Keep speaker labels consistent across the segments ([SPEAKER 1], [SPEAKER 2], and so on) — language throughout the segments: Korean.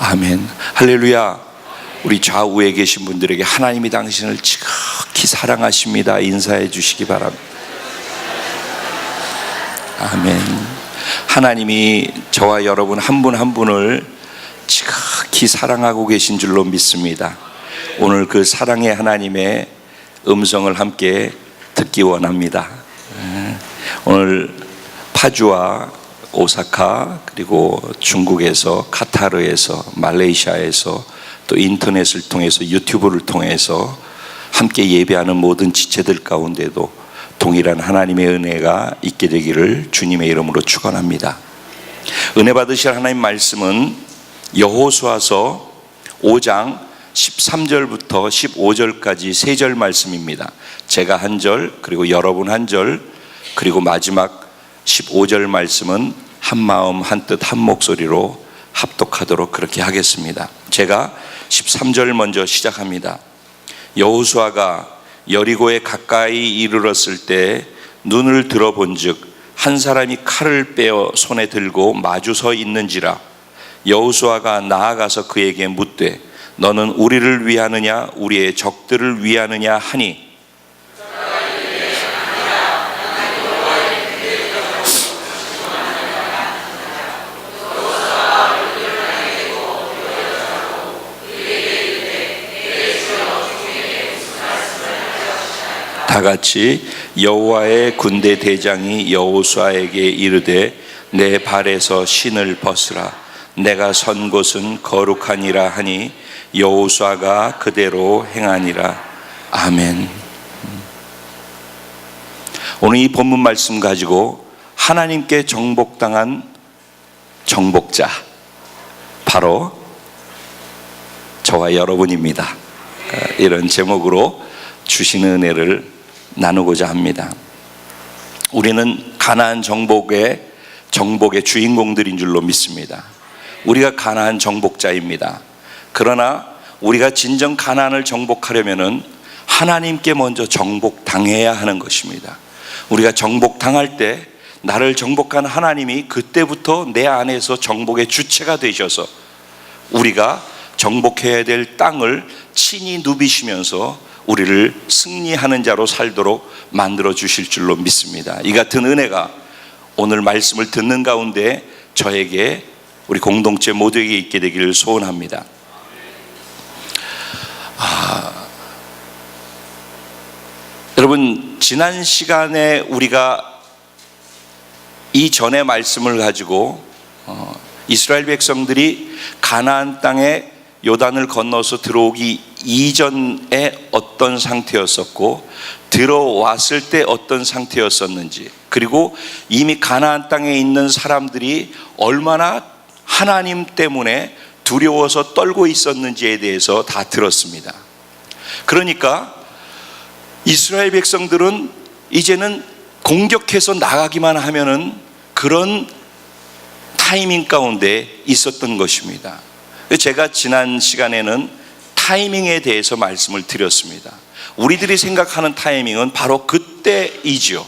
[SPEAKER 1] 아멘. 할렐루야. 우리 좌우에 계신 분들에게 하나님이 당신을 지극히 사랑하십니다 인사해 주시기 바랍니다. 아멘. 하나님이 저와 여러분 한 분 한 분을 지극히 사랑하고 계신 줄로 믿습니다. 오늘 그 사랑의 하나님의 음성을 함께 듣기 원합니다. 오늘 파주와 오사카, 그리고 중국에서, 카타르에서, 말레이시아에서, 또 인터넷을 통해서, 유튜브를 통해서 함께 예배하는 모든 지체들 가운데도 동일한 하나님의 은혜가 있게 되기를 주님의 이름으로 축원합니다. 은혜 받으실 하나님 말씀은 여호수아서 5장 13절부터 15절까지 3절 말씀입니다. 제가 한 절, 그리고 여러분 한 절, 그리고 마지막 15절 말씀은 한 마음 한 뜻 한 목소리로 합독하도록 그렇게 하겠습니다. 제가 13절 먼저 시작합니다. 여호수아가 여리고에 가까이 이르렀을 때 눈을 들어본즉 한 사람이 칼을 빼어 손에 들고 마주 서 있는지라. 여호수아가 나아가서 그에게 묻되 너는 우리를 위하느냐 우리의 적들을 위하느냐 하니 다 같이 여호와의 군대 대장이 여호수아에게 이르되 내 발에서 신을 벗으라. 내가 선 곳은 거룩하니라 하니 여호수아가 그대로 행하니라. 아멘. 오늘 이 본문 말씀 가지고 하나님께 정복당한 정복자, 바로 저와 여러분입니다. 이런 제목으로 주신 은혜를 나누고자 합니다. 우리는 가나안 정복의 주인공들인 줄로 믿습니다. 우리가 가나안 정복자입니다. 그러나 우리가 진정 가나안을 정복하려면은 하나님께 먼저 정복당해야 하는 것입니다. 우리가 정복당할 때 나를 정복한 하나님이 그때부터 내 안에서 정복의 주체가 되셔서 우리가 정복해야 될 땅을 친히 누비시면서 우리를 승리하는 자로 살도록 만들어 주실 줄로 믿습니다. 이 같은 은혜가 오늘 말씀을 듣는 가운데 저에게, 우리 공동체 모두에게 있게 되기를 소원합니다. 여러분, 지난 시간에 우리가 이전의 말씀을 가지고 이스라엘 백성들이 가나안 땅에 요단을 건너서 들어오기 이전에 어떤 상태였었고 들어왔을 때 어떤 상태였었는지, 그리고 이미 가나안 땅에 있는 사람들이 얼마나 하나님 때문에 두려워서 떨고 있었는지에 대해서 다 들었습니다. 그러니까 이스라엘 백성들은 이제는 공격해서 나가기만 하면은 그런 타이밍 가운데 있었던 것입니다. 제가 지난 시간에는 타이밍에 대해서 말씀을 드렸습니다. 우리들이 생각하는 타이밍은 바로 그때이지요.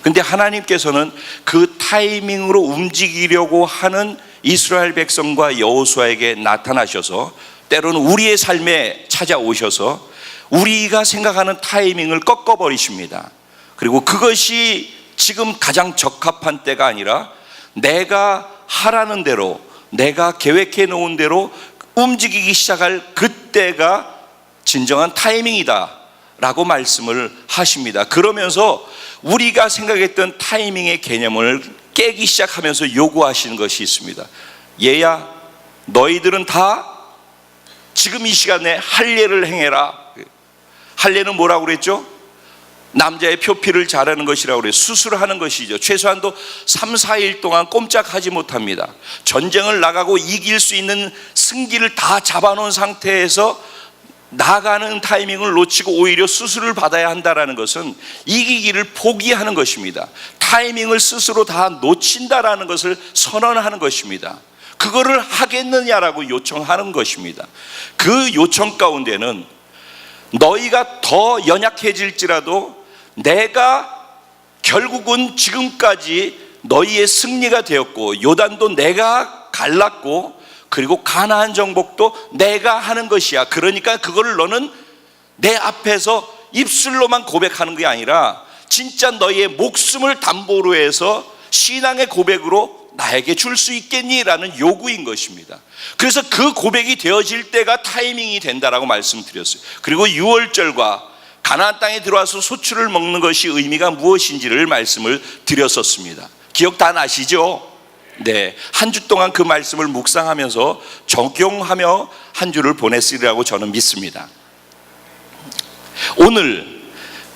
[SPEAKER 1] 근데 하나님께서는 그 타이밍으로 움직이려고 하는 이스라엘 백성과 여호수아에게 나타나셔서 때로는 우리의 삶에 찾아오셔서 우리가 생각하는 타이밍을 꺾어버리십니다. 그리고 그것이 지금 가장 적합한 때가 아니라 내가 하라는 대로, 내가 계획해 놓은 대로 움직이기 시작할 그때가 진정한 타이밍이다 라고 말씀을 하십니다. 그러면서 우리가 생각했던 타이밍의 개념을 깨기 시작하면서 요구하시는 것이 있습니다. 얘야, 너희들은 다 지금 이 시간에 할례를 행해라. 할례는 뭐라고 그랬죠? 남자의 표피를 자르는 것이라고 그래요. 수술하는 것이죠. 최소한도 3, 4일 동안 꼼짝하지 못합니다. 전쟁을 나가고 이길 수 있는 승기를 다 잡아놓은 상태에서 나가는 타이밍을 놓치고 오히려 수술을 받아야 한다는 것은 이기기를 포기하는 것입니다. 타이밍을 스스로 다 놓친다라는 것을 선언하는 것입니다. 그거를 하겠느냐라고 요청하는 것입니다. 그 요청 가운데는 너희가 더 연약해질지라도 내가 결국은 지금까지 너희의 승리가 되었고 요단도 내가 갈랐고 그리고 가나안 정복도 내가 하는 것이야. 그러니까 그걸 너는 내 앞에서 입술로만 고백하는 게 아니라 진짜 너의 목숨을 담보로 해서 신앙의 고백으로 나에게 줄 수 있겠니? 라는 요구인 것입니다. 그래서 그 고백이 되어질 때가 타이밍이 된다라고 말씀드렸어요. 그리고 6월절과 가나안 땅에 들어와서 소출을 먹는 것이 의미가 무엇인지를 말씀을 드렸었습니다. 기억 다 나시죠? 네, 한 주 동안 그 말씀을 묵상하면서 적용하며 한 주를 보냈으리라고 저는 믿습니다. 오늘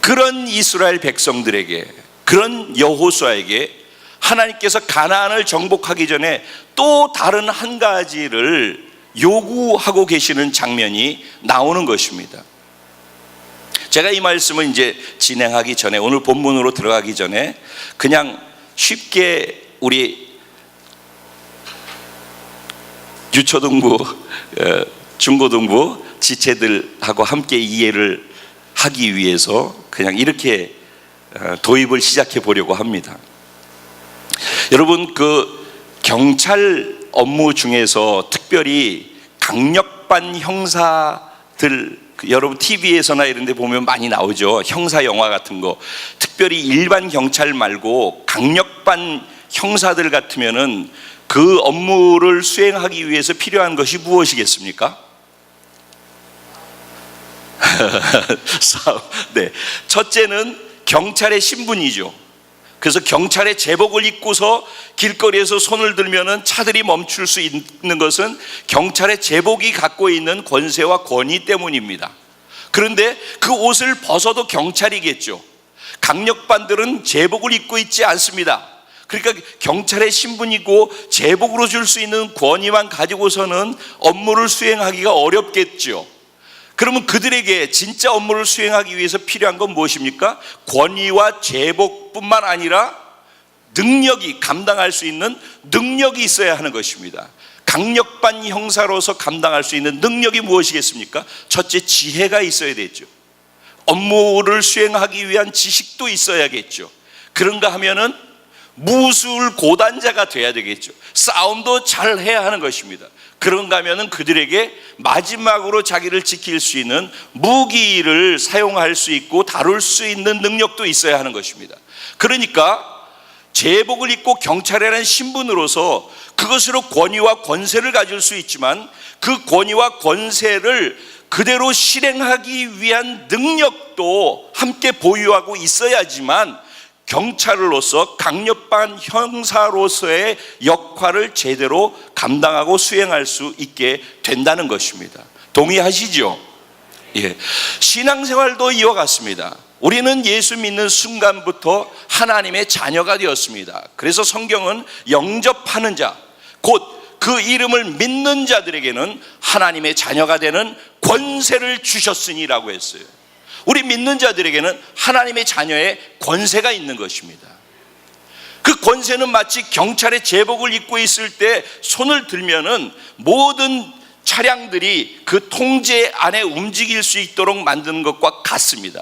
[SPEAKER 1] 그런 이스라엘 백성들에게, 그런 여호수아에게 하나님께서 가나안을 정복하기 전에 또 다른 한 가지를 요구하고 계시는 장면이 나오는 것입니다. 제가 이 말씀을 이제 진행하기 전에, 오늘 본문으로 들어가기 전에 그냥 쉽게 우리 유초등부, 중고등부 지체들하고 함께 이해를 하기 위해서 그냥 이렇게 도입을 시작해 보려고 합니다. 여러분, 그 경찰 업무 중에서 특별히 강력반 형사들, 여러분 TV에서나 이런 데 보면 많이 나오죠. 형사 영화 같은 거. 특별히 일반 경찰 말고 강력반 형사들 같으면은 그 업무를 수행하기 위해서 필요한 것이 무엇이겠습니까? 네, 첫째는 경찰의 신분이죠. 그래서 경찰의 제복을 입고서 길거리에서 손을 들면은 차들이 멈출 수 있는 것은 경찰의 제복이 갖고 있는 권세와 권위 때문입니다. 그런데 그 옷을 벗어도 경찰이겠죠. 강력반들은 제복을 입고 있지 않습니다. 그러니까 경찰의 신분이고 제복으로 줄 수 있는 권위만 가지고서는 업무를 수행하기가 어렵겠죠. 그러면 그들에게 진짜 업무를 수행하기 위해서 필요한 건 무엇입니까? 권위와 제복뿐만 아니라 능력이, 감당할 수 있는 능력이 있어야 하는 것입니다. 강력반 형사로서 감당할 수 있는 능력이 무엇이겠습니까? 첫째, 지혜가 있어야 되죠. 업무를 수행하기 위한 지식도 있어야겠죠. 그런가 하면은 무술 고단자가 돼야 되겠죠. 싸움도 잘 해야 하는 것입니다. 그런가 하면은 그들에게 마지막으로 자기를 지킬 수 있는 무기를 사용할 수 있고 다룰 수 있는 능력도 있어야 하는 것입니다. 그러니까 제복을 입고 경찰이라는 신분으로서 그것으로 권위와 권세를 가질 수 있지만 그 권위와 권세를 그대로 실행하기 위한 능력도 함께 보유하고 있어야지만 경찰로서, 강력반 형사로서의 역할을 제대로 감당하고 수행할 수 있게 된다는 것입니다. 동의하시죠? 예. 신앙생활도 이와 같습니다. 우리는 예수 믿는 순간부터 하나님의 자녀가 되었습니다. 그래서 성경은 영접하는 자, 곧 그 이름을 믿는 자들에게는 하나님의 자녀가 되는 권세를 주셨으니라고 했어요. 우리 믿는 자들에게는 하나님의 자녀의 권세가 있는 것입니다. 그 권세는 마치 경찰의 제복을 입고 있을 때 손을 들면은 모든 차량들이 그 통제 안에 움직일 수 있도록 만드는 것과 같습니다.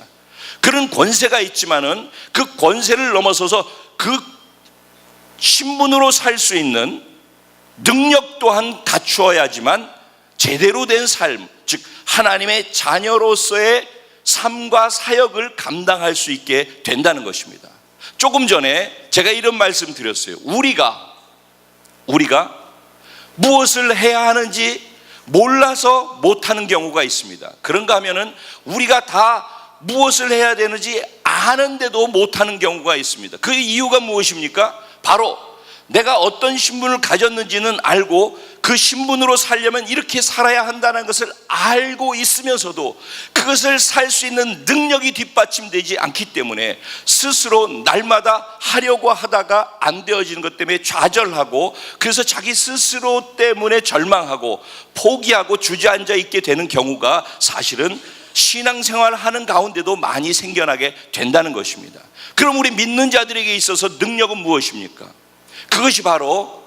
[SPEAKER 1] 그런 권세가 있지만은 그 권세를 넘어서서 그 신분으로 살 수 있는 능력 또한 갖추어야지만 제대로 된 삶, 즉 하나님의 자녀로서의 삶과 사역을 감당할 수 있게 된다는 것입니다. 조금 전에 제가 이런 말씀 드렸어요. 우리가 무엇을 해야 하는지 몰라서 못하는 경우가 있습니다. 그런가 하면은 우리가 다 무엇을 해야 되는지 아는데도 못하는 경우가 있습니다. 그 이유가 무엇입니까? 바로 내가 어떤 신분을 가졌는지는 알고 그 신분으로 살려면 이렇게 살아야 한다는 것을 알고 있으면서도 그것을 살 수 있는 능력이 뒷받침되지 않기 때문에 스스로 날마다 하려고 하다가 안 되어지는 것 때문에 좌절하고, 그래서 자기 스스로 때문에 절망하고 포기하고 주저앉아 있게 되는 경우가 사실은 신앙생활 하는 가운데도 많이 생겨나게 된다는 것입니다. 그럼 우리 믿는 자들에게 있어서 능력은 무엇입니까? 그것이 바로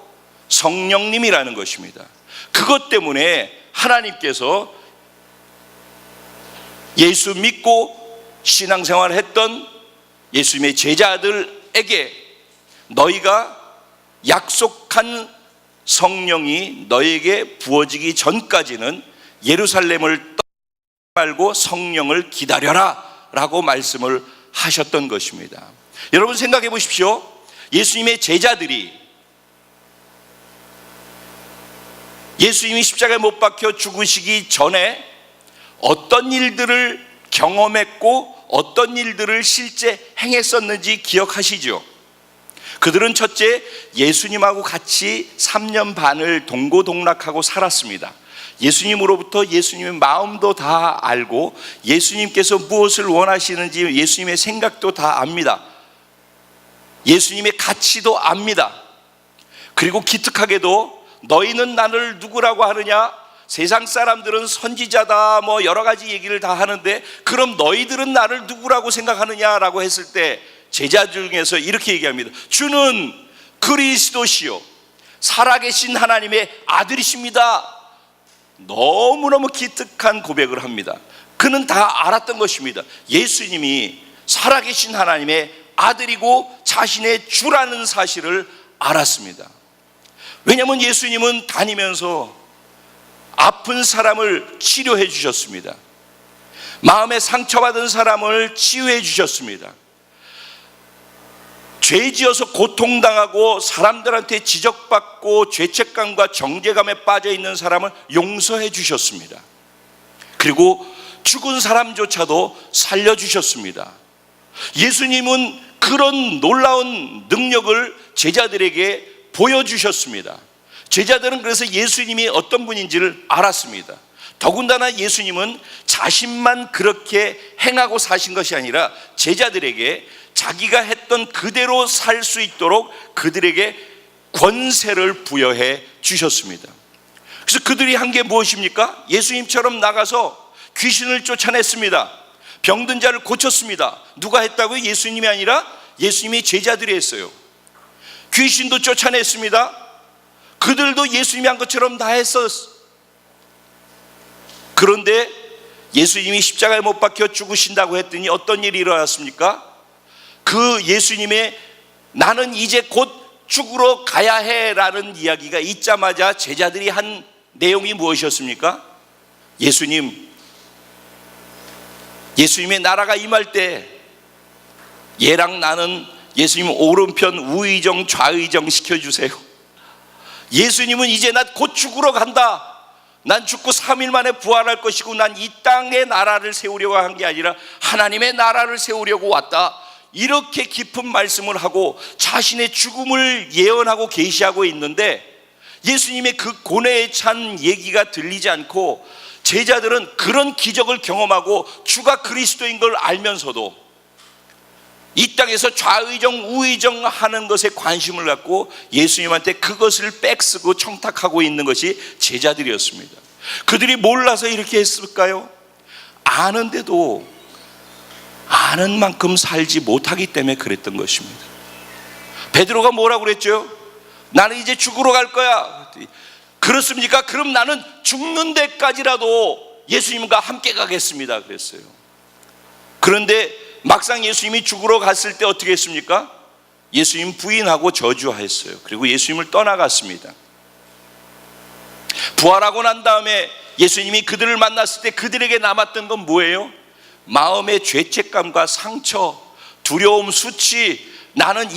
[SPEAKER 1] 성령님이라는 것입니다. 그것 때문에 하나님께서 예수 믿고 신앙생활을 했던 예수님의 제자들에게 너희가 약속한 성령이 너에게 부어지기 전까지는 예루살렘을 떠나지 말고 성령을 기다려라 라고 말씀을 하셨던 것입니다. 여러분 생각해 보십시오. 예수님의 제자들이 예수님이 십자가에 못 박혀 죽으시기 전에 어떤 일들을 경험했고 어떤 일들을 실제 행했었는지 기억하시죠? 그들은 첫째, 예수님하고 같이 3년 반을 동고동락하고 살았습니다. 예수님으로부터 예수님의 마음도 다 알고 예수님께서 무엇을 원하시는지 예수님의 생각도 다 압니다. 예수님의 가치도 압니다. 그리고 기특하게도 너희는 나를 누구라고 하느냐? 세상 사람들은 선지자다 뭐 여러 가지 얘기를 다 하는데 그럼 너희들은 나를 누구라고 생각하느냐라고 했을 때 제자 중에서 이렇게 얘기합니다. 주는 그리스도시요 살아계신 하나님의 아들이십니다. 너무너무 기특한 고백을 합니다. 그는 다 알았던 것입니다. 예수님이 살아계신 하나님의 아들이고 자신의 주라는 사실을 알았습니다. 왜냐하면 예수님은 다니면서 아픈 사람을 치료해 주셨습니다. 마음에 상처받은 사람을 치유해 주셨습니다. 죄 지어서 고통당하고 사람들한테 지적받고 죄책감과 정죄감에 빠져 있는 사람을 용서해 주셨습니다. 그리고 죽은 사람조차도 살려주셨습니다. 예수님은 그런 놀라운 능력을 제자들에게 보여주셨습니다. 제자들은 그래서 예수님이 어떤 분인지를 알았습니다. 더군다나 예수님은 자신만 그렇게 행하고 사신 것이 아니라 제자들에게 자기가 했던 그대로 살 수 있도록 그들에게 권세를 부여해 주셨습니다. 그래서 그들이 한 게 무엇입니까? 예수님처럼 나가서 귀신을 쫓아냈습니다. 병든 자를 고쳤습니다. 누가 했다고요? 예수님이 아니라 예수님의 제자들이 했어요. 귀신도 쫓아냈습니다. 그들도 예수님이 한 것처럼 다 했었어. 그런데 예수님이 십자가에 못 박혀 죽으신다고 했더니 어떤 일이 일어났습니까? 그 예수님의 나는 이제 곧 죽으러 가야 해 라는 이야기가 있자마자 제자들이 한 내용이 무엇이었습니까? 예수님의 나라가 임할 때 얘랑 나는 예수님 오른편 우의정 좌의정 시켜주세요. 예수님은 이제 나 곧 죽으러 간다. 난 죽고 3일 만에 부활할 것이고 난 이 땅의 나라를 세우려고 한 게 아니라 하나님의 나라를 세우려고 왔다. 이렇게 깊은 말씀을 하고 자신의 죽음을 예언하고 계시하고 있는데 예수님의 그 고뇌에 찬 얘기가 들리지 않고 제자들은 그런 기적을 경험하고 주가 그리스도인 걸 알면서도 이 땅에서 좌의정 우의정 하는 것에 관심을 갖고 예수님한테 그것을 빽쓰고 청탁하고 있는 것이 제자들이었습니다. 그들이 몰라서 이렇게 했을까요? 아는데도 아는 만큼 살지 못하기 때문에 그랬던 것입니다. 베드로가 뭐라고 그랬죠? 나는 이제 죽으러 갈 거야. 그렇습니까? 그럼 나는 죽는 데까지라도 예수님과 함께 가겠습니다 그랬어요. 그런데 막상 예수님이 죽으러 갔을 때 어떻게 했습니까? 예수님 부인하고 저주했어요. 그리고 예수님을 떠나갔습니다. 부활하고 난 다음에 예수님이 그들을 만났을 때 그들에게 남았던 건 뭐예요? 마음의 죄책감과 상처, 두려움, 수치. 나는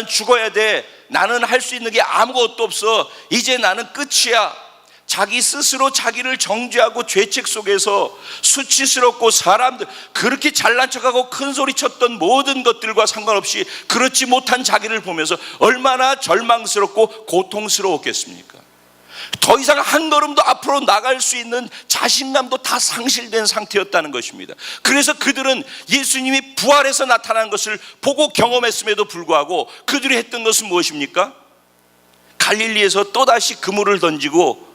[SPEAKER 1] 죽어야 돼. 나는 할 수 있는 게 아무것도 없어. 이제 나는 끝이야. 자기 스스로 자기를 정죄하고 죄책 속에서 수치스럽고 사람들 그렇게 잘난 척하고 큰 소리 쳤던 모든 것들과 상관없이 그렇지 못한 자기를 보면서 얼마나 절망스럽고 고통스러웠겠습니까? 더 이상 한 걸음도 앞으로 나갈 수 있는 자신감도 다 상실된 상태였다는 것입니다. 그래서 그들은 예수님이 부활해서 나타난 것을 보고 경험했음에도 불구하고 그들이 했던 것은 무엇입니까? 갈릴리에서 또다시 그물을 던지고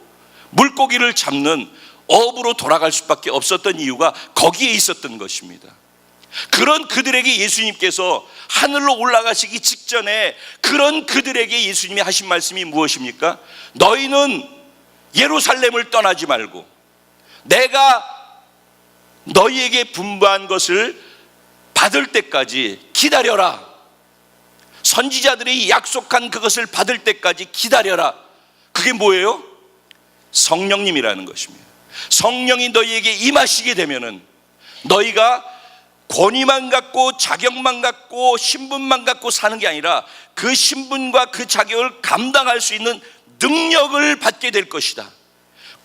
[SPEAKER 1] 물고기를 잡는 어부로 돌아갈 수밖에 없었던 이유가 거기에 있었던 것입니다. 그런 그들에게 예수님께서 하늘로 올라가시기 직전에 그런 그들에게 예수님이 하신 말씀이 무엇입니까? 너희는 예루살렘을 떠나지 말고 내가 너희에게 분부한 것을 받을 때까지 기다려라. 선지자들이 약속한 그것을 받을 때까지 기다려라. 그게 뭐예요? 성령님이라는 것입니다. 성령이 너희에게 임하시게 되면은 너희가 권위만 갖고 자격만 갖고 신분만 갖고 사는 게 아니라 그 신분과 그 자격을 감당할 수 있는 능력을 받게 될 것이다.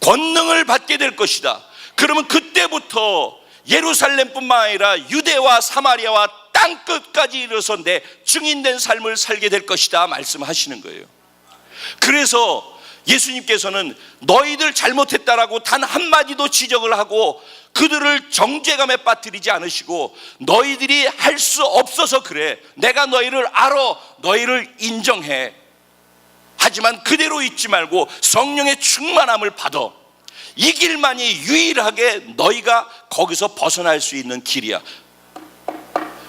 [SPEAKER 1] 권능을 받게 될 것이다. 그러면 그때부터 예루살렘뿐만 아니라 유대와 사마리아와 땅끝까지 이르러서 내 증인된 삶을 살게 될 것이다 말씀하시는 거예요. 그래서 예수님께서는 너희들 잘못했다라고 단 한마디도 지적을 하고 그들을 정죄감에 빠뜨리지 않으시고 너희들이 할 수 없어서 그래, 내가 너희를 알아, 너희를 인정해, 하지만 그대로 있지 말고 성령의 충만함을 받아. 이 길만이 유일하게 너희가 거기서 벗어날 수 있는 길이야.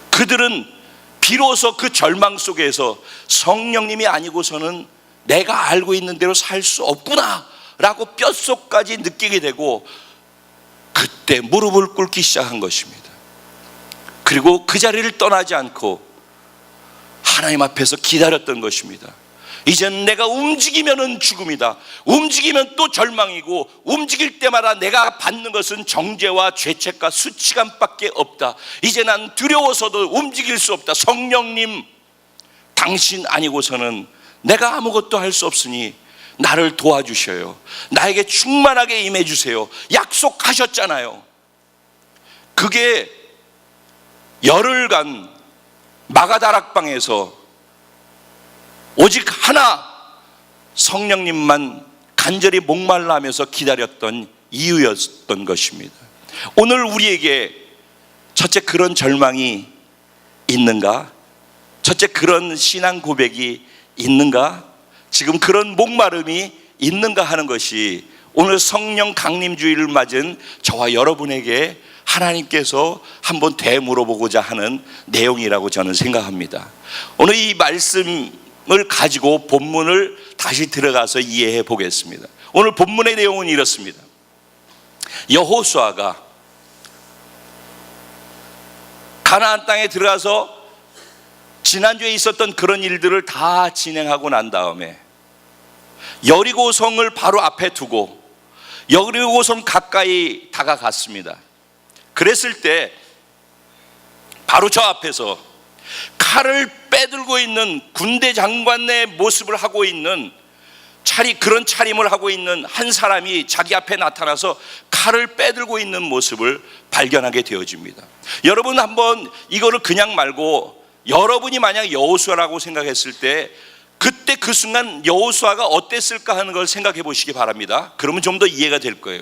[SPEAKER 1] 그들은 비로소 그 절망 속에서 성령님이 아니고서는 내가 알고 있는 대로 살 수 없구나 라고 뼛속까지 느끼게 되고 그때 무릎을 꿇기 시작한 것입니다. 그리고 그 자리를 떠나지 않고 하나님 앞에서 기다렸던 것입니다. 이젠 내가 움직이면은 죽음이다, 움직이면 또 절망이고, 움직일 때마다 내가 받는 것은 정죄와 죄책과 수치감밖에 없다. 이제 난 두려워서도 움직일 수 없다. 성령님, 당신 아니고서는 내가 아무것도 할 수 없으니 나를 도와주셔요. 나에게 충만하게 임해 주세요. 약속하셨잖아요. 그게 열흘간 마가다락방에서 오직 하나 성령님만 간절히 목말라 하면서 기다렸던 이유였던 것입니다. 오늘 우리에게 첫째 그런 절망이 있는가? 첫째 그런 신앙 고백이 있는가? 지금 그런 목마름이 있는가 하는 것이 오늘 성령 강림주의를 맞은 저와 여러분에게 하나님께서 한번 되물어보고자 하는 내용이라고 저는 생각합니다. 오늘 이 말씀을 가지고 본문을 다시 들어가서 이해해 보겠습니다. 오늘 본문의 내용은 이렇습니다. 여호수아가 가나안 땅에 들어가서 지난주에 있었던 그런 일들을 다 진행하고 난 다음에 여리고성을 바로 앞에 두고 여리고성 가까이 다가갔습니다. 그랬을 때 바로 저 앞에서 칼을 빼들고 있는 군대 장관의 모습을 하고 있는 그런 차림을 하고 있는 한 사람이 자기 앞에 나타나서 칼을 빼들고 있는 모습을 발견하게 되어집니다. 여러분 한번 이거를 그냥 말고 여러분이 만약 여호수아라고 생각했을 때 그때 그 순간 여호수아가 어땠을까 하는 걸 생각해 보시기 바랍니다. 그러면 좀 더 이해가 될 거예요.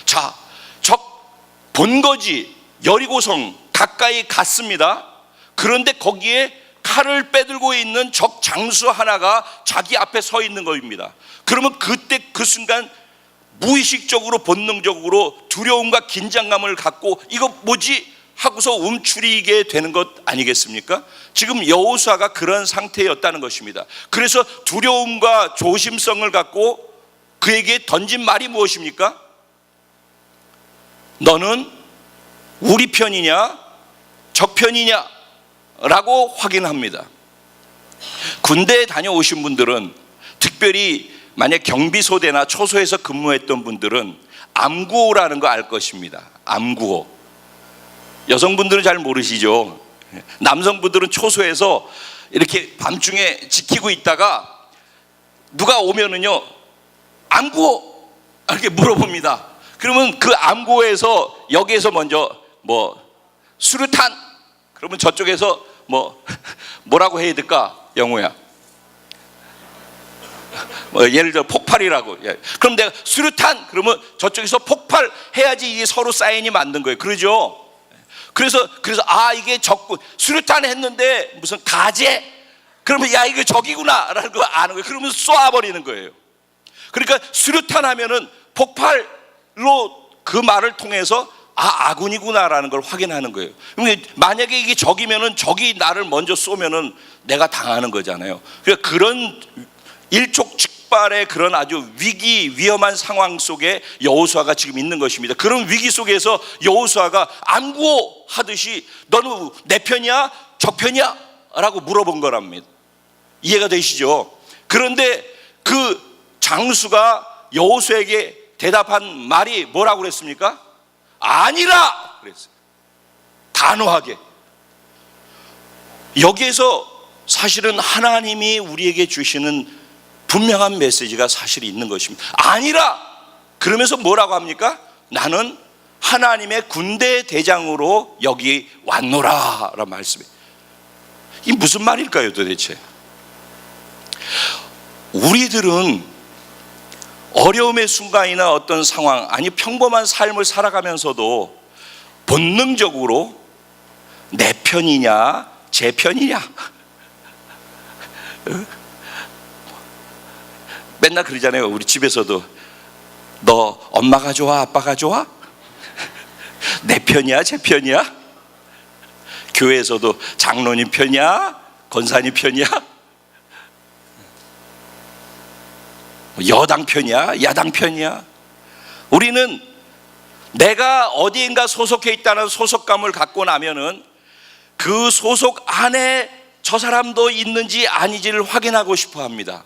[SPEAKER 1] 자, 적 본거지 여리고성 가까이 갔습니다. 그런데 거기에 칼을 빼들고 있는 적 장수 하나가 자기 앞에 서 있는 겁니다. 그러면 그때 그 순간 무의식적으로 본능적으로 두려움과 긴장감을 갖고 이거 뭐지? 하고서 움츠리게 되는 것 아니겠습니까? 지금 여호수아가 그런 상태였다는 것입니다. 그래서 두려움과 조심성을 갖고 그에게 던진 말이 무엇입니까? 너는 우리 편이냐 적 편이냐 라고 확인합니다. 군대에 다녀오신 분들은, 특별히 만약 경비소대나 초소에서 근무했던 분들은 암구호라는 거 알 것입니다. 암구호. 여성분들은 잘 모르시죠. 남성분들은 초소에서 이렇게 밤중에 지키고 있다가 누가 오면은요 암구호 이렇게 물어봅니다. 그러면 그 암구호에서 여기에서 먼저 수류탄, 그러면 저쪽에서 뭐라고 해야 될까? 영호야, 예를 들어 폭발이라고. 그럼 내가 수류탄 그러면 저쪽에서 폭발해야지 이게 서로 사인이 맞는 거예요. 그러죠? 그래서 이게 적군 수류탄 했는데 무슨 가재, 그러면 야 이거 적이구나 라는 거 아는 거예요. 그러면 쏘아버리는 거예요. 그러니까 수류탄 하면은 폭발로 그 말을 통해서 아군이구나라는 걸 확인하는 거예요. 만약에 이게 적이면은 적이 나를 먼저 쏘면은 내가 당하는 거잖아요. 그러니까 그런 일촉즉발의 그런 아주 위험한 상황 속에 여호수아가 지금 있는 것입니다. 그런 위기 속에서 여호수아가 암구호 하듯이 너는 내 편이야 적 편이야 라고 물어본 거랍니다. 이해가 되시죠? 그런데 그 장수가 여호수아에게 대답한 말이 뭐라고 그랬습니까? 아니라 그랬어요. 단호하게. 여기에서 사실은 하나님이 우리에게 주시는 분명한 메시지가 사실 있는 것입니다. 아니라 그러면서 뭐라고 합니까? 나는 하나님의 군대 대장으로 여기 왔노라 라는 말씀이에요. 이게 무슨 말일까요 도대체? 우리들은 어려움의 순간이나 어떤 상황, 아니 평범한 삶을 살아가면서도 본능적으로 내 편이냐 제 편이냐 맨날 그러잖아요. 우리 집에서도 너 엄마가 좋아 아빠가 좋아? 내 편이야 제 편이야? 교회에서도 장로님 편이야 권사님 편이야? 여당 편이야 야당 편이야? 우리는 내가 어디인가 소속해 있다는 소속감을 갖고 나면은 그 소속 안에 저 사람도 있는지 아닌지를 확인하고 싶어 합니다.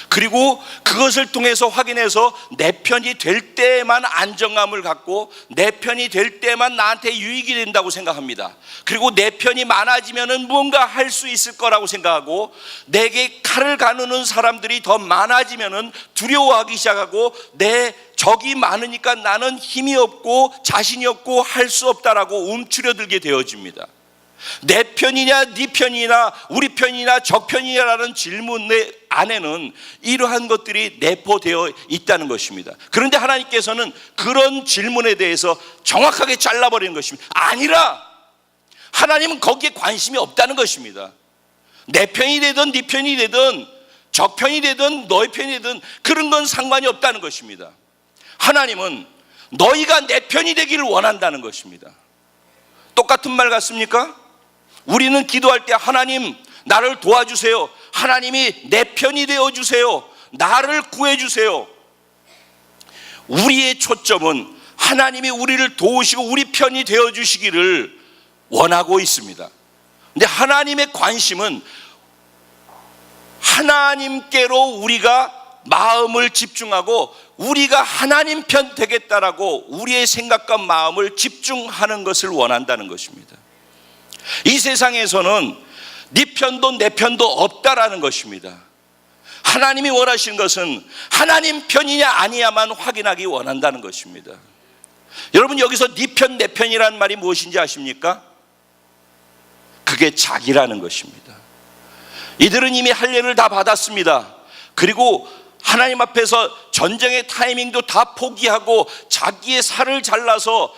[SPEAKER 1] 그리고 그것을 통해서 확인해서 내 편이 될 때만 안정감을 갖고 내 편이 될 때만 나한테 유익이 된다고 생각합니다. 그리고 내 편이 많아지면은 무언가 할 수 있을 거라고 생각하고, 내게 칼을 가누는 사람들이 더 많아지면은 두려워하기 시작하고, 내 적이 많으니까 나는 힘이 없고 자신이 없고 할 수 없다라고 움츠려들게 되어집니다. 내 편이냐 네 편이냐 우리 편이냐 적 편이냐라는 질문 안에는 이러한 것들이 내포되어 있다는 것입니다. 그런데 하나님께서는 그런 질문에 대해서 정확하게 잘라버리는 것입니다. 아니라 하나님은 거기에 관심이 없다는 것입니다. 내 편이 되든 네 편이 되든 적 편이 되든 너의 편이 되든 그런 건 상관이 없다는 것입니다. 하나님은 너희가 내 편이 되기를 원한다는 것입니다. 똑같은 말 같습니까? 우리는 기도할 때 하나님 나를 도와주세요. 하나님이 내 편이 되어주세요. 나를 구해주세요. 우리의 초점은 하나님이 우리를 도우시고 우리 편이 되어주시기를 원하고 있습니다. 근데 하나님의 관심은 하나님께로 우리가 마음을 집중하고 우리가 하나님 편 되겠다라고 우리의 생각과 마음을 집중하는 것을 원한다는 것입니다. 이 세상에서는 네 편도 내 편도 없다라는 것입니다. 하나님이 원하시는 것은 하나님 편이냐 아니냐만 확인하기 원한다는 것입니다. 여러분, 여기서 네 편 내 편이라는 말이 무엇인지 아십니까? 그게 자기라는 것입니다. 이들은 이미 할례를 다 받았습니다. 그리고 하나님 앞에서 전쟁의 타이밍도 다 포기하고 자기의 살을 잘라서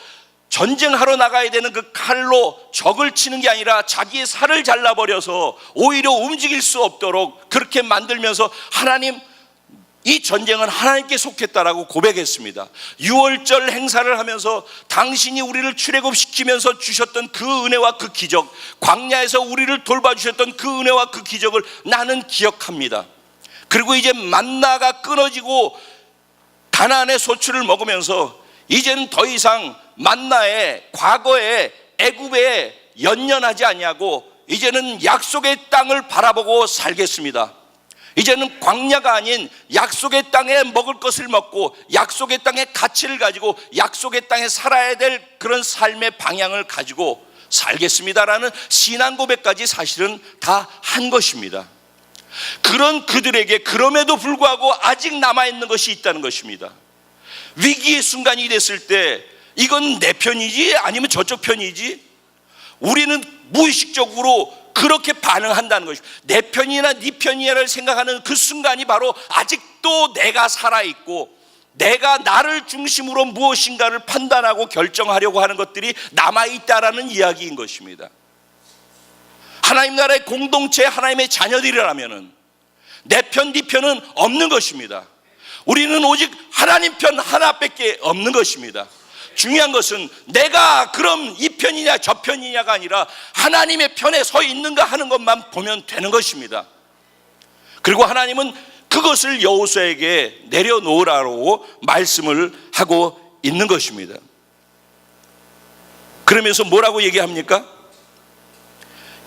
[SPEAKER 1] 전쟁하러 나가야 되는 그 칼로 적을 치는 게 아니라 자기의 살을 잘라버려서 오히려 움직일 수 없도록 그렇게 만들면서 하나님, 이 전쟁은 하나님께 속했다라고 고백했습니다. 유월절 행사를 하면서 당신이 우리를 출애굽시키면서 주셨던 그 은혜와 그 기적, 광야에서 우리를 돌봐주셨던 그 은혜와 그 기적을 나는 기억합니다. 그리고 이제 만나가 끊어지고 가나안의 소출을 먹으면서 이제는 더 이상 만나에 과거에 애굽에 연연하지 아니하고 이제는 약속의 땅을 바라보고 살겠습니다. 이제는 광야가 아닌 약속의 땅에 먹을 것을 먹고 약속의 땅의 가치를 가지고 약속의 땅에 살아야 될 그런 삶의 방향을 가지고 살겠습니다라는 신앙 고백까지 사실은 다 한 것입니다. 그런 그들에게 그럼에도 불구하고 아직 남아있는 것이 있다는 것입니다. 위기의 순간이 됐을 때 이건 내 편이지 아니면 저쪽 편이지, 우리는 무의식적으로 그렇게 반응한다는 것입니다. 내 편이나 네 편이야를 생각하는 그 순간이 바로 아직도 내가 살아있고 내가 나를 중심으로 무엇인가를 판단하고 결정하려고 하는 것들이 남아있다라는 이야기인 것입니다. 하나님 나라의 공동체, 하나님의 자녀들이라면 내 편, 네 편은 없는 것입니다. 우리는 오직 하나님 편 하나밖에 없는 것입니다. 중요한 것은 내가 그럼 이 편이냐 저 편이냐가 아니라 하나님의 편에 서 있는가 하는 것만 보면 되는 것입니다. 그리고 하나님은 그것을 여호수아에게 내려놓으라고 말씀을 하고 있는 것입니다. 그러면서 뭐라고 얘기합니까?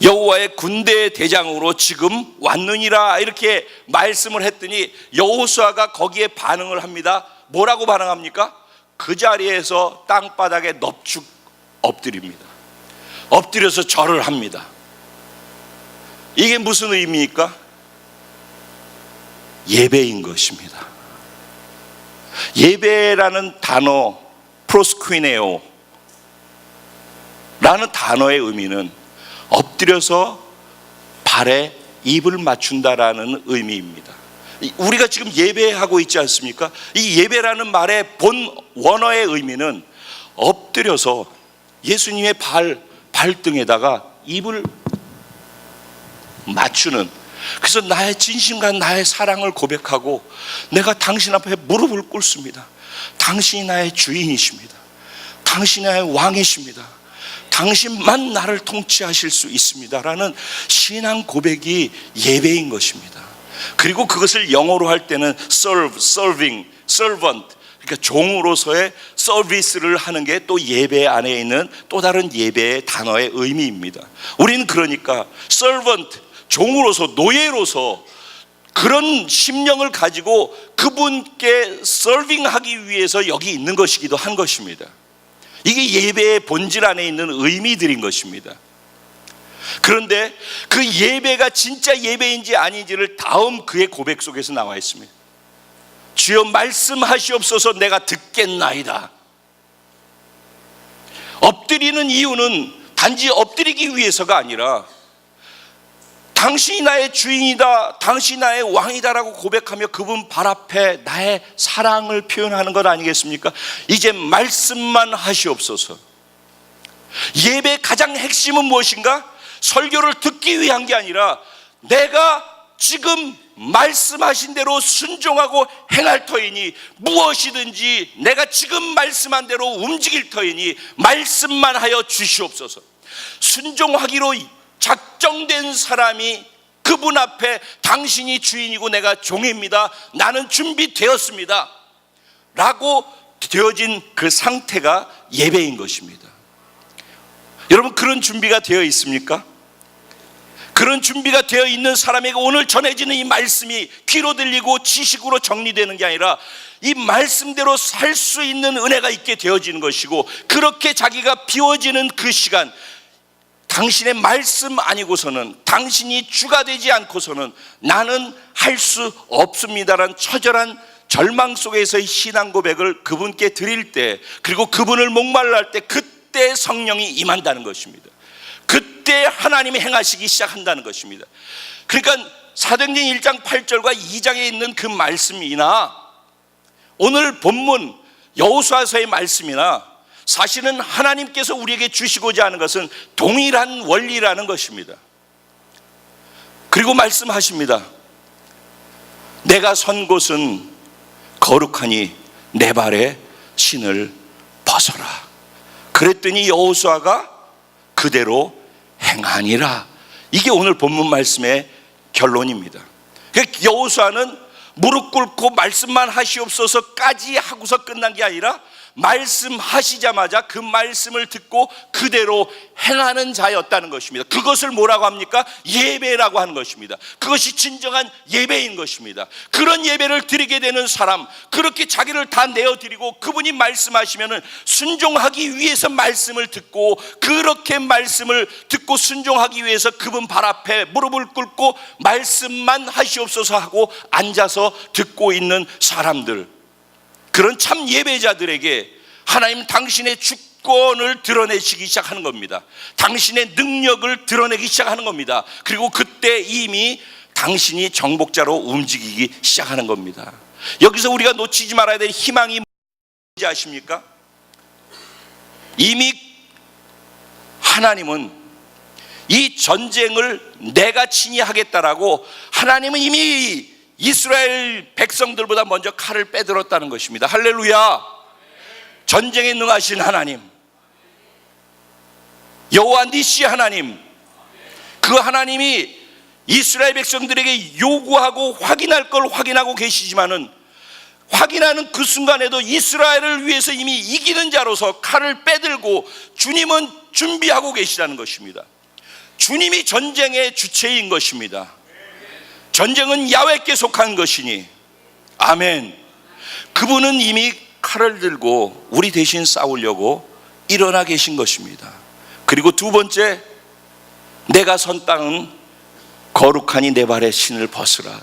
[SPEAKER 1] 여호와의 군대 대장으로 지금 왔느니라 이렇게 말씀을 했더니 여호수아가 거기에 반응을 합니다. 뭐라고 반응합니까? 그 자리에서 땅바닥에 넙죽 엎드립니다. 엎드려서 절을 합니다. 이게 무슨 의미입니까? 예배인 것입니다. 예배라는 단어, 프로스퀴네오 라는 단어의 의미는 엎드려서 발에 입을 맞춘다라는 의미입니다. 우리가 지금 예배하고 있지 않습니까? 이 예배라는 말의 본 원어의 의미는 엎드려서 예수님의 발등에다가 입을 맞추는, 그래서 나의 진심과 나의 사랑을 고백하고 내가 당신 앞에 무릎을 꿇습니다. 당신이 나의 주인이십니다. 당신이 나의 왕이십니다. 당신만 나를 통치하실 수 있습니다 라는 신앙 고백이 예배인 것입니다. 그리고 그것을 영어로 할 때는 serving, servant, 그러니까 종으로서의 서비스를 하는 게 또 예배 안에 있는 또 다른 예배의 단어의 의미입니다. 우리는 그러니까 servant, 종으로서, 노예로서 그런 심령을 가지고 그분께 서빙하기 위해서 여기 있는 것이기도 한 것입니다. 이게 예배의 본질 안에 있는 의미들인 것입니다. 그런데 그 예배가 진짜 예배인지 아닌지를 다음 그의 고백 속에서 나와 있습니다. 주여 말씀하시옵소서 내가 듣겠나이다. 엎드리는 이유는 단지 엎드리기 위해서가 아니라 당신이 나의 주인이다, 당신이 나의 왕이다라고 고백하며 그분 발 앞에 나의 사랑을 표현하는 것 아니겠습니까? 이제 말씀만 하시옵소서. 예배의 가장 핵심은 무엇인가? 설교를 듣기 위한 게 아니라 내가 지금 말씀하신 대로 순종하고 행할 터이니, 무엇이든지 내가 지금 말씀한 대로 움직일 터이니 말씀만 하여 주시옵소서. 순종하기로 작정된 사람이 그분 앞에 당신이 주인이고 내가 종입니다, 나는 준비되었습니다 라고 되어진 그 상태가 예배인 것입니다. 여러분, 그런 준비가 되어 있습니까? 그런 준비가 되어 있는 사람에게 오늘 전해지는 이 말씀이 귀로 들리고 지식으로 정리되는 게 아니라 이 말씀대로 살 수 있는 은혜가 있게 되어지는 것이고, 그렇게 자기가 비워지는 그 시간, 당신의 말씀 아니고서는, 당신이 주가 되지 않고서는 나는 할 수 없습니다라는 처절한 절망 속에서의 신앙 고백을 그분께 드릴 때, 그리고 그분을 목말라 할 때, 그때 성령이 임한다는 것입니다. 그때 하나님이 행하시기 시작한다는 것입니다. 그러니까 사도행전 1장 8절과 2장에 있는 그 말씀이나 오늘 본문 여호수아서의 말씀이나 사실은 하나님께서 우리에게 주시고자 하는 것은 동일한 원리라는 것입니다. 그리고 말씀하십니다. 내가 선 곳은 거룩하니 내 발에 신을 벗어라. 그랬더니 여호수아가 그대로 행하니라. 이게 오늘 본문 말씀의 결론입니다. 여호수아는 무릎 꿇고 말씀만 하시옵소서까지 하고서 끝난 게 아니라 말씀하시자마자 그 말씀을 듣고 그대로 행하는 자였다는 것입니다. 그것을 뭐라고 합니까? 예배라고 하는 것입니다. 그것이 진정한 예배인 것입니다. 그런 예배를 드리게 되는 사람, 그렇게 자기를 다 내어드리고 그분이 말씀하시면 순종하기 위해서 말씀을 듣고, 그렇게 말씀을 듣고 순종하기 위해서 그분 발 앞에 무릎을 꿇고 말씀만 하시옵소서 하고 앉아서 듣고 있는 사람들, 그런 참 예배자들에게 하나님 당신의 주권을 드러내시기 시작하는 겁니다. 당신의 능력을 드러내기 시작하는 겁니다. 그리고 그때 이미 당신이 정복자로 움직이기 시작하는 겁니다. 여기서 우리가 놓치지 말아야 될 희망이 뭔지 아십니까? 이미 하나님은 이 전쟁을 내가 친히 하겠다라고 하나님은 이미 이스라엘 백성들보다 먼저 칼을 빼들었다는 것입니다. 할렐루야. 전쟁에 능하신 하나님, 여호와 니시 하나님, 그 하나님이 이스라엘 백성들에게 요구하고 확인할 걸 확인하고 계시지만은, 확인하는 그 순간에도 이스라엘을 위해서 이미 이기는 자로서 칼을 빼들고 주님은 준비하고 계시다는 것입니다. 주님이 전쟁의 주체인 것입니다. 전쟁은 야훼께 속한 것이니, 아멘. 그분은 이미 칼을 들고 우리 대신 싸우려고 일어나 계신 것입니다. 그리고 두 번째, 내가 선 땅은 거룩하니 내 발의 신을 벗으라.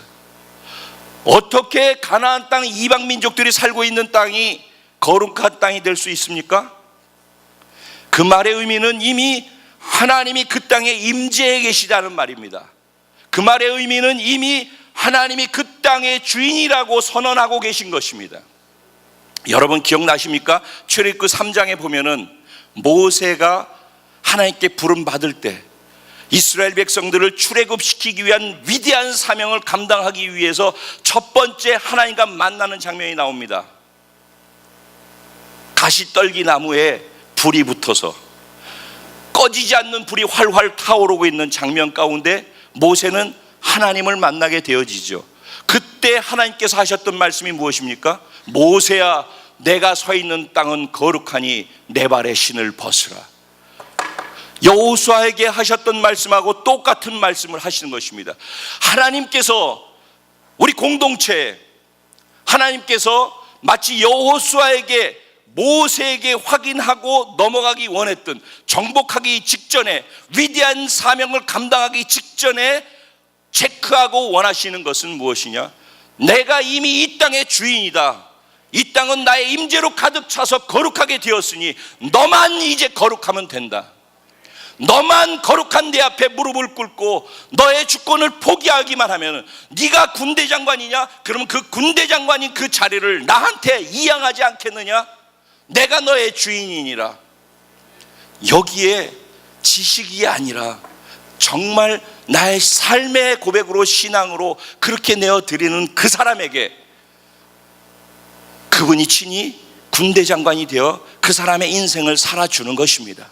[SPEAKER 1] 어떻게 가나안 땅, 이방 민족들이 살고 있는 땅이 거룩한 땅이 될 수 있습니까? 그 말의 의미는 이미 하나님이 그 땅에 임재해 계시다는 말입니다. 그 말의 의미는 이미 하나님이 그 땅의 주인이라고 선언하고 계신 것입니다. 여러분 기억나십니까? 출애굽기 3장에 보면은 모세가 하나님께 부름 받을 때 이스라엘 백성들을 출애굽시키기 위한 위대한 사명을 감당하기 위해서 첫 번째 하나님과 만나는 장면이 나옵니다. 가시떨기 나무에 불이 붙어서 꺼지지 않는 불이 활활 타오르고 있는 장면 가운데 모세는 하나님을 만나게 되어지죠. 그때 하나님께서 하셨던 말씀이 무엇입니까? 모세야, 내가 서 있는 땅은 거룩하니 내 발의 신을 벗으라. 여호수아에게 하셨던 말씀하고 똑같은 말씀을 하시는 것입니다. 하나님께서 우리 공동체에, 하나님께서 마치 여호수아에게, 모세에게 확인하고 넘어가기 원했던, 정복하기 직전에, 위대한 사명을 감당하기 직전에 체크하고 원하시는 것은 무엇이냐? 내가 이미 이 땅의 주인이다. 이 땅은 나의 임재로 가득 차서 거룩하게 되었으니 너만 이제 거룩하면 된다. 너만 거룩한 내 앞에 무릎을 꿇고 너의 주권을 포기하기만 하면, 네가 군대 장관이냐? 그러면 그 군대 장관인 그 자리를 나한테 이양하지 않겠느냐? 내가 너의 주인이니라. 여기에 지식이 아니라 정말 나의 삶의 고백으로, 신앙으로 그렇게 내어드리는 그 사람에게 그분이 친히 군대 장관이 되어 그 사람의 인생을 살아주는 것입니다.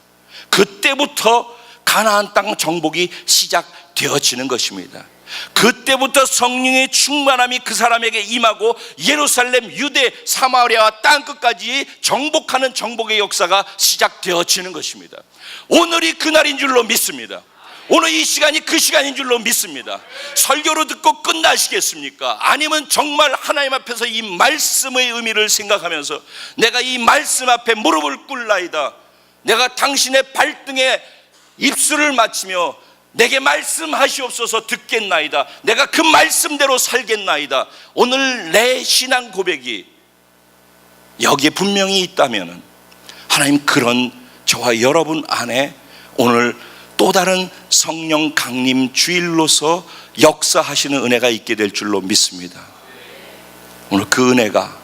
[SPEAKER 1] 그때부터 가나안 땅 정복이 시작되어지는 것입니다. 그때부터 성령의 충만함이 그 사람에게 임하고 예루살렘, 유대, 사마리아와 땅끝까지 정복하는 정복의 역사가 시작되어지는 것입니다. 오늘이 그날인 줄로 믿습니다. 오늘 이 시간이 그 시간인 줄로 믿습니다. 설교로 듣고 끝나시겠습니까? 아니면 정말 하나님 앞에서 이 말씀의 의미를 생각하면서 내가 이 말씀 앞에 무릎을 꿇나이다, 내가 당신의 발등에 입술을 맞추며 내게 말씀하시옵소서 듣겠나이다, 내가 그 말씀대로 살겠나이다, 오늘 내 신앙 고백이 여기에 분명히 있다면 하나님 그런 저와 여러분 안에 오늘 또 다른 성령 강림 주일로서 역사하시는 은혜가 있게 될 줄로 믿습니다. 오늘 그 은혜가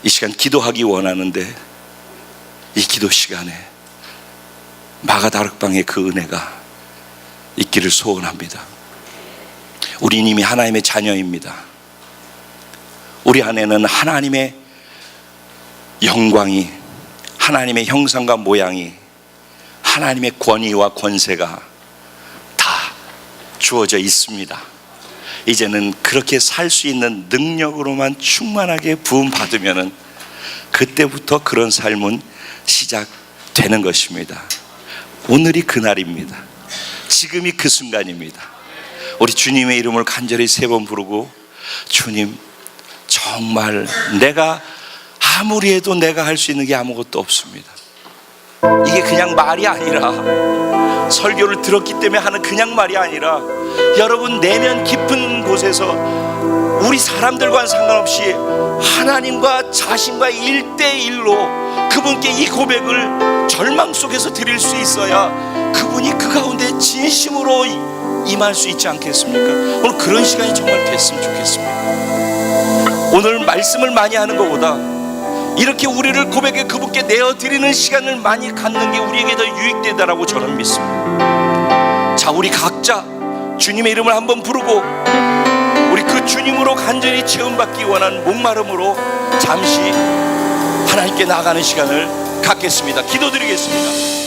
[SPEAKER 1] 이 시간 기도하기 원하는데, 이 기도 시간에 마가다락방의 그 은혜가 있기를 소원합니다. 우리는 이미 하나님의 자녀입니다. 우리 안에는 하나님의 영광이, 하나님의 형상과 모양이, 하나님의 권위와 권세가 다 주어져 있습니다. 이제는 그렇게 살 수 있는 능력으로만 충만하게 부음 받으면은 그때부터 그런 삶은 시작되는 것입니다. 오늘이 그날입니다. 지금이 그 순간입니다. 우리 주님의 이름을 간절히 3번 부르고, 주님, 정말 내가 아무리 해도 내가 할 수 있는 게 아무것도 없습니다. 이게 그냥 말이 아니라, 설교를 들었기 때문에 하는 그냥 말이 아니라, 여러분 내면 깊은 곳에서 우리 사람들과는 상관없이 하나님과 자신과 1대1로 그분께 이 고백을 절망 속에서 드릴 수 있어야 그분이 그 가운데 진심으로 임할 수 있지 않겠습니까? 오늘 그런 시간이 정말 됐으면 좋겠습니다. 오늘 말씀을 많이 하는 것보다 이렇게 우리를 고백에 그분께 내어드리는 시간을 많이 갖는 게 우리에게 더 유익되다라고 저는 믿습니다. 자, 우리 각자 주님의 이름을 한번 부르고 우리 그 주님으로 간절히 체험받기 원하는 목마름으로 잠시 하나님께 나아가는 시간을 갖겠습니다. 기도드리겠습니다.